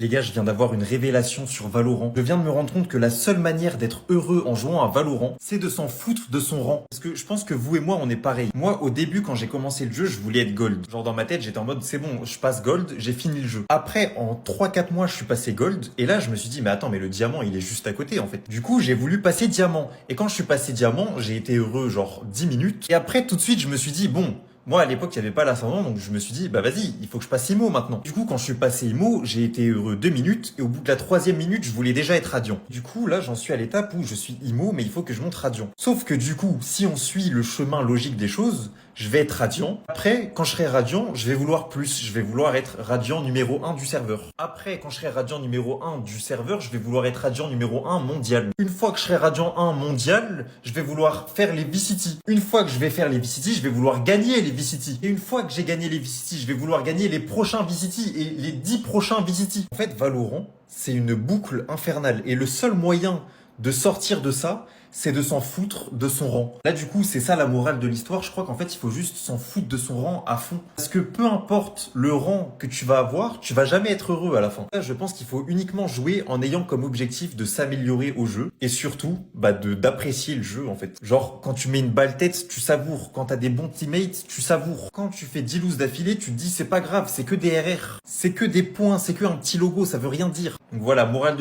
Les gars, je viens d'avoir une révélation sur Valorant. Je viens de me rendre compte que la seule manière d'être heureux en jouant à Valorant, c'est de s'en foutre de son rang. Parce que je pense que vous et moi, on est pareil. Moi, au début, quand j'ai commencé le jeu, je voulais être gold. Genre dans ma tête, j'étais en mode, c'est bon, je passe gold, j'ai fini le jeu. Après, en 3-4 mois, je suis passé gold. Et là, je me suis dit, mais attends, mais le diamant, il est juste à côté, en fait. Du coup, j'ai voulu passer diamant. Et quand je suis passé diamant, j'ai été heureux genre 10 minutes. Et après, tout de suite, je me suis dit, bon, moi, à l'époque, il n'y avait pas l'ascendant, donc je me suis dit, bah vas-y, il faut que je passe IMO maintenant. Du coup, quand je suis passé IMO, j'ai été heureux 2 minutes, et au bout de la 3e minute, je voulais déjà être radiant. Du coup, là, j'en suis à l'étape où je suis IMO, mais il faut que je monte radiant. Sauf que du coup, si on suit le chemin logique des choses, je vais être radiant. Après, quand je serai radiant, je vais vouloir plus. Je vais vouloir être radiant numéro 1 du serveur. Après, quand je serai radiant numéro 1 du serveur, je vais vouloir être radiant numéro 1 mondial. Une fois que je serai radiant 1 mondial, je vais vouloir faire les V-City. Une fois que je vais faire les V-City, je vais vouloir gagner les V-City. Et une fois que j'ai gagné les V-City, je vais vouloir gagner les prochains V-City et les 10 prochains V-City. En fait, Valorant, c'est une boucle infernale. Et le seul moyen de sortir de ça, c'est de s'en foutre de son rang. Là, du coup, c'est ça la morale de l'histoire. Je crois qu'en fait, il faut juste s'en foutre de son rang à fond. Parce que peu importe le rang que tu vas avoir, tu vas jamais être heureux à la fin. Là, je pense qu'il faut uniquement jouer en ayant comme objectif de s'améliorer au jeu. Et surtout, d'apprécier le jeu, en fait. Genre, quand tu mets une balle tête, tu savoures. Quand t'as des bons teammates, tu savoures. Quand tu fais 10 loses d'affilée, tu te dis, c'est pas grave, c'est que des RR. C'est que des points, c'est que un petit logo, ça veut rien dire. Donc voilà, morale de